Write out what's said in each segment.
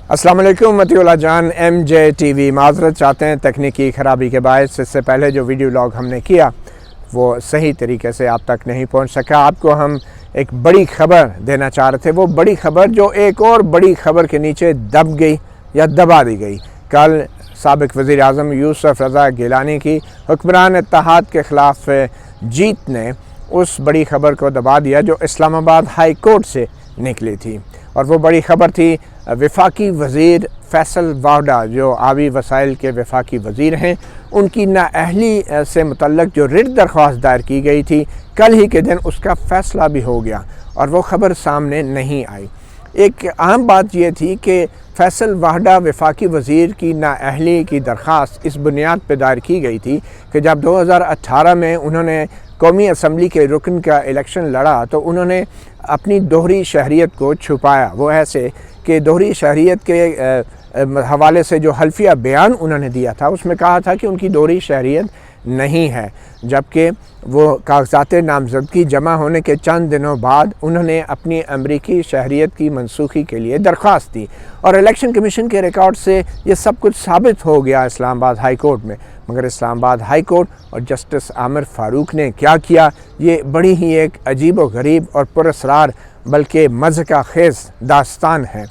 अस्सलाम वालेकुम मतीउल्लाह जान MJTV माज़रत चाहते हैं तकनीकी ख़राबी के बायस इससे पहले जो वीडियो लॉग हमने किया वो सही तरीके से आप तक नहीं पहुंच सका। आपको हम एक बड़ी ख़बर देना चाह रहे थे, वो बड़ी ख़बर जो एक और बड़ी ख़बर के नीचे दब गई या दबा दी गई। कल साबिक़ वज़ीर आज़म यूसुफ़ रज़ा गिलानी की हुक्मरान इत्तेहाद के ख़िलाफ़ जीत ने उस बड़ी ख़बर को दबा दिया जो इस्लामाबाद हाई कोर्ट से निकली थी। और वो बड़ी ख़बर थी वफाकी वज़ीर फैसल वाहडा जो आबी वसाइल के वफाकी वज़ीर हैं, उनकी नाअहली से मुतल्लक जो रिट दरख्वास्त दायर की गई थी, कल ही के दिन उसका फ़ैसला भी हो गया और वो ख़बर सामने नहीं आई। एक अहम बात यह थी कि फैसल वाहडा वफाकी वज़ीर की नाअहली की दरख्वास्त इस बुनियाद पर दायर की गई थी कि जब 2018 में उन्होंने कौमी असम्बली के रुकन का इलेक्शन लड़ा तो उन्होंने अपनी दोहरी शहरियत को छुपाया। वो ऐसे कि दोहरी शहरियत के हवाले से जो हल्फिया बयान उन्होंने दिया था उसमें कहा था कि उनकी दोहरी शहरियत नहीं है, जबकि वो कागजात नामज़दगी जमा होने के चंद दिनों बाद उन्होंने अपनी अमरीकी शहरियत की मनसूखी के लिए दरख्वास्त दी और इलेक्शन कमीशन के रिकॉर्ड से ये सब कुछ साबित हो गया इस्लामाबाद हाई कोर्ट में। मगर इस्लामाबाद हाई कोर्ट और जस्टिस आमिर फ़ारूक ने क्या किया, ये बड़ी ही एक अजीब व गरीब और पुरअसरार बल्कि मज़हका खेज़ दास्तान है।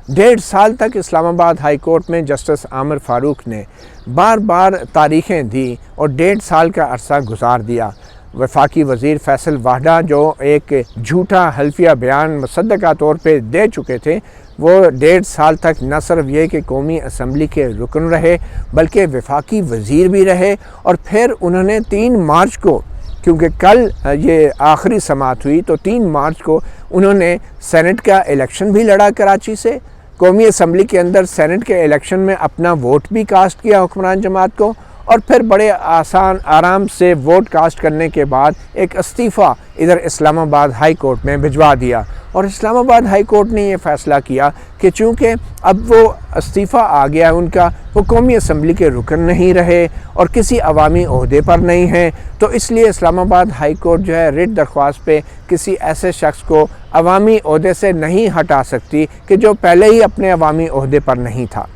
1.5 साल तक इस्लामाबाद हाई कोर्ट में जस्टिस आमिर फ़ारूक ने बार बार तारीखें दी और 1.5 साल का अरसा गुजार दिया। वफाकी वज़ीर फैसल वाहडा जो एक झूठा हल्फिया बयान मुसद्दक़ा तौर पे दे चुके थे, वो 1.5 साल तक न सिर्फ ये कि कौमी असम्बली के रुकन रहे बल्कि वफाकी वज़ीर भी रहे। और फिर उन्होंने 3 मार्च को, क्योंकि कल ये आखिरी समाअत हुई, तो 3 मार्च को उन्होंने सेनेट का इलेक्शन भी लड़ा कराची से, कौमी असम्बली के अंदर सेनेट के इलेक्शन में अपना वोट भी कास्ट किया हुक्मरान जमात को, और फिर बड़े आसान आराम से वोट कास्ट करने के बाद एक इस्तीफ़ा इधर इस्लामाबाद हाई कोर्ट में भिजवा दिया। और इस्लामाबाद हाई कोर्ट ने ये फ़ैसला किया कि चूँकि अब वो इस्तीफ़ा आ गया उनका, वो कौमी असम्बली के रुकन नहीं रहे और किसी अवामी ओहदे पर नहीं हैं, तो इसलिए इस्लामाबाद हाई कोर्ट जो है रिट दरख्वास्त पे किसी ऐसे शख्स को अवामी ओहदे से नहीं हटा सकती कि जो पहले ही अपने अवामी ओहदे पर नहीं था।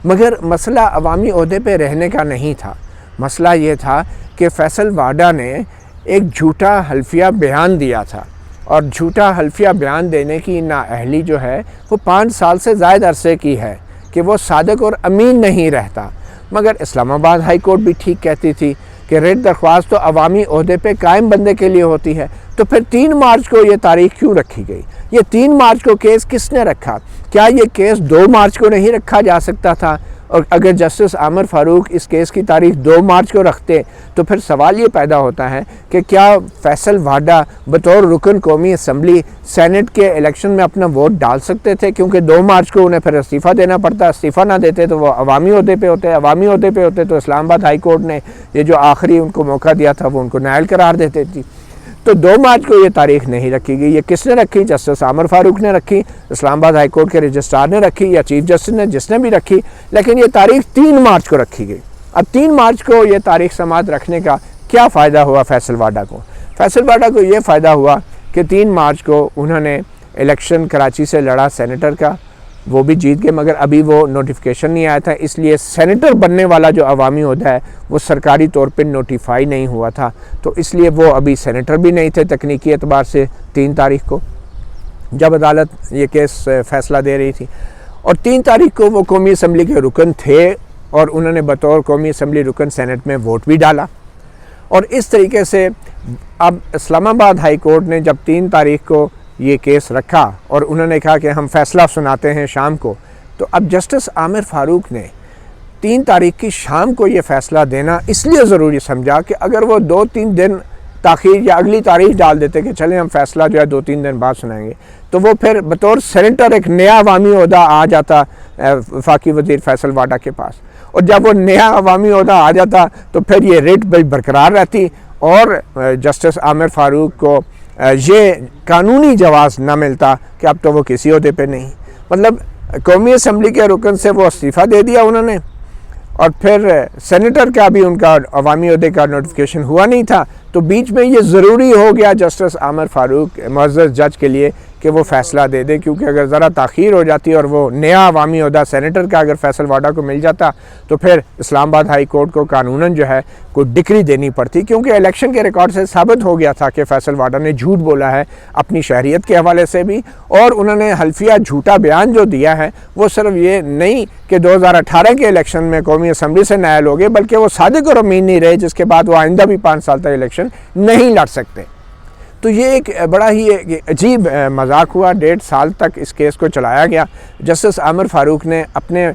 मगर मसला अवामी ओहदे पे रहने का नहीं था, मसला ये था कि फैसल वाहडा ने एक झूठा हल्फिया बयान दिया था और झूठा हल्फिया बयान देने की नाअहली जो है वो 5 साल से ज़ायद अरसे की है कि वो सादिक और अमीन नहीं रहता। मगर इस्लामाबाद हाई कोर्ट भी ठीक कहती थी कि रिट दरख्वास्त तो अवामी ओहदे पे कायम बंदे के लिए होती है, तो फिर 3 मार्च को ये तारीख़ क्यों रखी गई? ये 3 मार्च को केस किसने रखा? क्या ये केस 2 मार्च को नहीं रखा जा सकता था? और अगर जस्टिस आमिर फ़ारूक इस केस की तारीख़ 2 मार्च को रखते तो फिर सवाल ये पैदा होता है कि क्या फैसल वाहडा बतौर रुकन कौमी असम्बली सेनेट के इलेक्शन में अपना वोट डाल सकते थे? क्योंकि 2 मार्च को उन्हें फिर इस्तीफ़ा देना पड़ता, इस्तीफ़ा ना देते तो वो अवामी ओहदे पे होते, अवामी ओहदे पे होते तो इस्लामाबाद हाई कोर्ट ने ये जो आखिरी उनको मौका दिया था वो उनको नाअहल करार देती थी। तो 2 मार्च को ये तारीख़ नहीं रखी गई। ये किसने रखी? जस्टिस आमिर फ़ारूक ने रखी, इस्लामाबाद हाई कोर्ट के रजिस्ट्रार ने रखी या चीफ जस्टिस ने, जिसने भी रखी, लेकिन ये तारीख़ 3 मार्च को रखी गई। अब 3 मार्च को ये तारीख़ समाअत रखने का क्या फ़ायदा हुआ फैसल वाहडा को? फैसल वाहडा को ये फ़ायदा हुआ कि 3 मार्च को उन्होंने इलेक्शन कराची से लड़ा सेनेटर का, वो भी जीत गए, मगर अभी वो नोटिफिकेशन नहीं आया था, इसलिए सेनेटर बनने वाला जो अवामी ओहदा है वो सरकारी तौर पे नोटिफाई नहीं हुआ था, तो इसलिए वो अभी सेनेटर भी नहीं थे तकनीकी एतबार से 3 तारीख़ को जब अदालत ये केस फ़ैसला दे रही थी। और 3 तारीख़ को वो कौमी असम्बली के रुकन थे और उन्होंने बतौर कौमी असम्बली रुकन सेनेट में वोट भी डाला। और इस तरीके से अब इस्लामाबाद हाई कोर्ट ने जब 3 तारीख़ को ये केस रखा और उन्होंने कहा कि हम फ़ैसला सुनाते हैं शाम को, तो अब जस्टिस आमिर फ़ारूक ने 3 तारीख़ की शाम को ये फ़ैसला देना इसलिए ज़रूरी समझा कि अगर वो 2-3 दिन ताख़ीर या अगली तारीख़ डाल देते कि चलें हम फ़ैसला जो है 2-3 दिन बाद सुनाएंगे, तो वो फिर बतौर सेनेटर एक नया अवामी ओहदा आ जाता वफाकी वज़ीर फैसल वाहडा के पास, और जब वो नया अवामी ओहदा आ जाता तो फिर ये रिट भी बरकरार रहती और जस्टिस आमिर फ़ारूक को ये कानूनी जवाज़ ना मिलता कि अब तो वो किसी ओहदे पे नहीं, मतलब कौमी असम्बली के रुकन से वो इस्तीफ़ा दे दिया उन्होंने और फिर सेनेटर का भी उनका अवामी ओहदे का नोटिफिकेशन हुआ नहीं था, तो बीच में ये ज़रूरी हो गया जस्टिस आमिर फ़ारूक मुअज़्ज़ज़ जज के लिए कि वो फ़ैसला दे दे, क्योंकि अगर ज़रा ताख़ीर हो जाती और वो नया अवामी ओहदा सेनेटर का अगर फैसल वाडा को मिल जाता तो फिर इस्लामाबाद हाई कोर्ट को कानूनन जो है कोई डिक्री देनी पड़ती, क्योंकि इलेक्शन के रिकॉर्ड से साबित हो गया था कि फैसल वाडा ने झूठ बोला है अपनी शहरियत के हवाले से भी, और उन्होंने हल्फिया झूठा बयान जो दिया है वो सिर्फ ये नहीं कि 2018 के इलेक्शन में कौमी असम्बली से नायल हो गए, बल्कि वो सादिक और अमीन नहीं रहे, जिसके बाद वो आइंदा भी 5 साल तक इलेक्शन नहीं लड़ सकते। तो ये एक बड़ा ही अजीब मजाक हुआ। 1.5 साल तक इस केस को चलाया गया। जस्टिस आमिर फ़ारूक ने अपने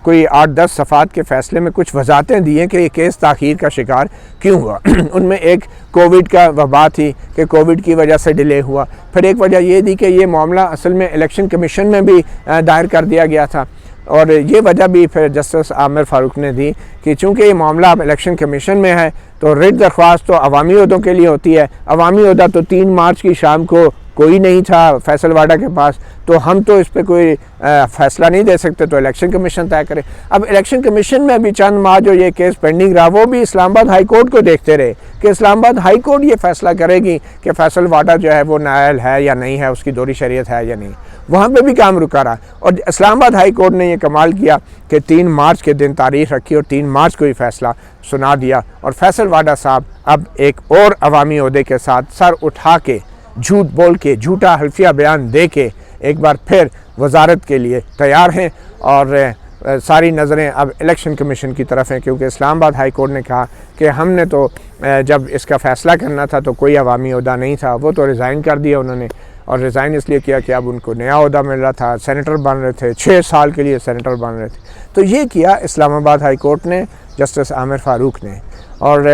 कोई 8-10 सफ़ात के फ़ैसले में कुछ वजाहतें दी हैं कि ये केस ताख़ीर का शिकार क्यों हुआ। उनमें एक कोविड का वबा थी कि कोविड की वजह से डिले हुआ, फिर एक वजह ये दी कि ये मामला असल में इलेक्शन कमीशन में भी दायर कर दिया गया था, और ये वजह भी फिर जस्टिस आमिर फ़ारूक ने दी कि चूँकि ये मामला अब इलेक्शन कमीशन में है तो रिट दरख्वास्त तो अवामी ओहदों के लिए होती है। अवामी ओहदा तो 3 मार्च की शाम को कोई नहीं था फैसल वाडा के पास, तो हम तो इस पर कोई फ़ैसला नहीं दे सकते, तो इलेक्शन कमीशन तय करे। अब इलेक्शन कमीशन में भी चंद माह जो ये केस पेंडिंग रहा वो भी इस्लामाबाद हाई कोर्ट को देखते रहे कि इस्लामाबाद हाई कोर्ट ये फ़ैसला करेगी कि फैसल वाडा जो है वो नायल है या नहीं है, उसकी दोहरी शरीयत है या नहीं। वहाँ पे भी काम रुका रहा, और इस्लामाबाद हाई कोर्ट ने ये कमाल किया कि 3 मार्च के दिन तारीख रखी और 3 मार्च को ही फ़ैसला सुना दिया, और फैसल वाडा साहब अब एक और अवामी ओहदे के साथ सर उठा के झूठ बोल के झूठा हल्फिया बयान दे के एक बार फिर वजारत के लिए तैयार हैं, और सारी नज़रें अब इलेक्शन कमीशन की तरफ हैं, क्योंकि इस्लामाबाद हाई कोर्ट ने कहा कि हमने तो जब इसका फ़ैसला करना था तो कोई अवामी ओहदा नहीं था, वो तो रिज़ाइन कर दिया उन्होंने, और रिज़ाइन इसलिए किया कि अब उनको नया ओहदा मिल रहा था, सेनेटर बन रहे थे, 6 साल के लिए सेनेटर बन रहे थे। तो ये किया इस्लामाबाद हाई कोर्ट ने, जस्टिस आमिर फ़ारूक ने, और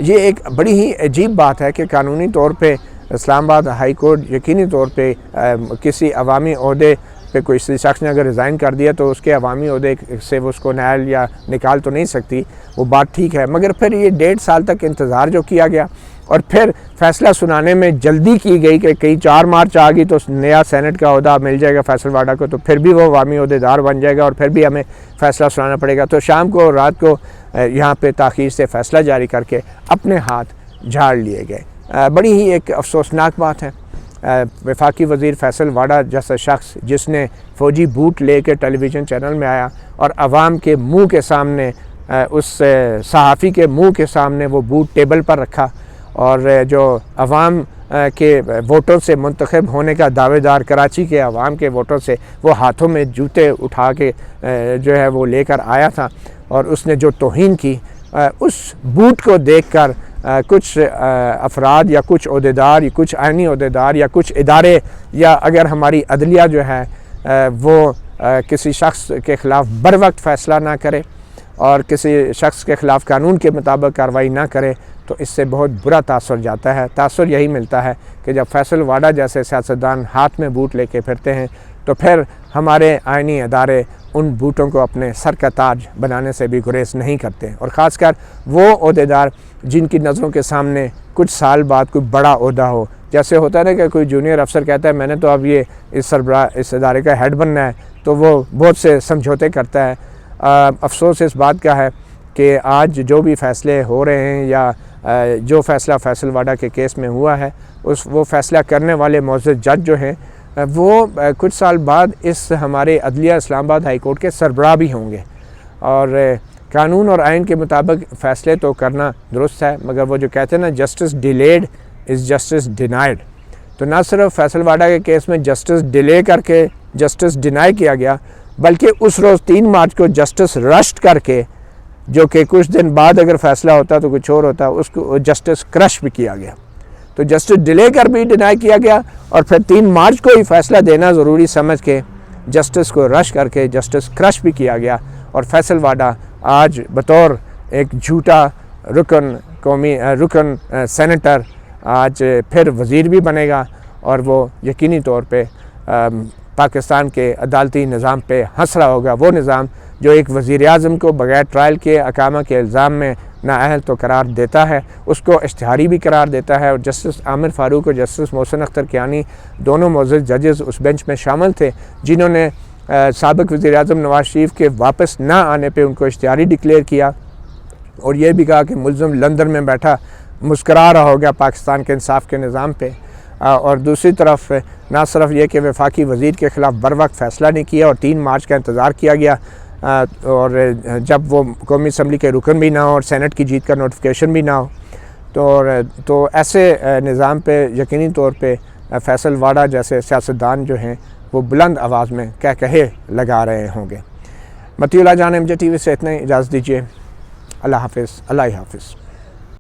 ये एक बड़ी ही अजीब बात है कि कानूनी तौर पर इस्लामाबाद हाई कोर्ट यकीनी तौर पे किसी अवामी ओहदे पे कोई शख्स ने अगर रिज़ाइन कर दिया तो उसके अवामी ओहदे से वो उसको नायल या निकाल तो नहीं सकती, वो बात ठीक है, मगर फिर ये 1.5 साल तक इंतज़ार जो किया गया और फिर फ़ैसला सुनाने में जल्दी की गई कि कहीं 4 मार्च आ गई तो नया सेनेट का ओहदा मिल जाएगा फैसल वाडा को, तो फिर भी वो अवामी ओहदेदार बन जाएगा और फिर भी हमें फ़ैसला सुनाना पड़ेगा। तो शाम को और रात को यहाँ पर ताख़ीर से फ़ैसला जारी करके अपने हाथ झाड़ लिए गए। बड़ी ही एक अफसोसनाक बात है। वफाकी वज़ीर फैसल वाडा जैसा शख्स जिसने फ़ौजी बूट ले कर टेलीविज़न चैनल में आया और आवाम के मुंह के सामने, उस सहाफ़ी के मुंह के सामने वो बूट टेबल पर रखा, और जो आवाम के वोटों से मुंतखब होने का दावेदार, कराची के आवाम के वोटों से वो हाथों में जूते उठा के जो है वो लेकर आया था, और उसने जो तौहीन की, उस बूट को देखकर कुछ अफराद या कुछ ओहदेदार या कुछ आइनी ओहदेदार या कुछ इदारे, या अगर हमारी अदलिया जो है वो किसी शख्स के ख़िलाफ़ बर वक्त फ़ैसला ना करे और किसी शख्स के ख़िलाफ़ कानून के मुताबिक कार्रवाई ना करे, तो इससे बहुत बुरा तासुर जाता है। तासुर यही मिलता है कि जब फैसल वाडा जैसे सियासतदान हाथ में बूट लेके फिरते हैं तो फिर हमारे आइनी अदारे उन बूटों को अपने सर का ताज बनाने से भी गुरेज नहीं करते, और ख़ासकर वो ओहदेदार जिनकी नज़रों के सामने कुछ साल बाद कोई बड़ा ओहदा हो। जैसे होता है ना कि कोई जूनियर अफसर कहता है मैंने तो अब ये इस इदारे का हेड बनना है, तो वो बहुत से समझौते करता है। अफसोस इस बात का है कि आज जो भी फ़ैसले हो रहे हैं या जो फ़ैसला फैसल वाडा के केस में हुआ है, वो फ़ैसला करने वाले मौजूद जज जो हैं वो कुछ साल बाद इस हमारे अदलिया इस्लामाबाद हाई कोर्ट के सरबराह भी होंगे, और कानून और आइन के मुताबिक फ़ैसले तो करना दुरुस्त है, मगर वो जो कहते हैं ना justice delayed is justice denied, तो ना सिर्फ फैसल वाडा के केस में जस्टिस डिले करके जस्टिस डिनाई किया गया, बल्कि उस रोज़ 3 मार्च को जस्टिस रश्ट करके, जो कि कुछ दिन बाद अगर फ़ैसला होता तो कुछ और होता, उसको जस्टिस क्रश भी किया गया। तो जस्टिस डिले कर भी डिनाई किया गया, और फिर 3 मार्च को ही फ़ैसला देना ज़रूरी समझ के जस्टिस को रश करके जस्टिस क्रश भी किया गया, और फैसल वाडा आज बतौर एक झूठा रुकन सेनेटर आज फिर वज़ीर भी बनेगा, और वो यकीनी तौर पे पाकिस्तान के अदालती निज़ाम पे हंस रहा होगा। वो निज़ाम जो एक वज़ीर आज़म को बग़ैर ट्रायल के अकामा के इल्ज़ाम में नाअहल तो करार देता है, उसको इश्तिहारी भी करार देता है। और जस्टिस आमिर फ़ारूक और जस्टिस मोहसिन अख्तर कियानी दोनों मौजूद जजेस उस बेंच में शामिल थे, जिन्होंने साबिक़ वज़ीर आज़म नवाज़ शरीफ के वापस ना आने पे उनको इश्तिहारी डिक्लेयर किया, और ये भी कहा कि मुल्ज़िम लंदन में बैठा मुस्करा रहा होगा पाकिस्तान के इंसाफ के निज़ाम पे। और दूसरी तरफ ना सिर्फ ये कि वफाकी वज़ीर के ख़िलाफ़ बर वक्त फ़ैसला नहीं किया और 3 मार्च का इंतज़ार किया गया, और जब वो कौमी असम्बली के रुकन भी ना हो और सेनेट की जीत का नोटिफिकेशन भी ना हो, तो ऐसे निज़ाम पे यकीनी तौर पे फैसल वाडा जैसे सियासतदान जो हैं वो बुलंद आवाज़ में कहे लगा रहे होंगे। मतीउल्लाह जान MJ TV से इतना ही, इजाज़त दीजिए। अल्लाह हाफ़िज़।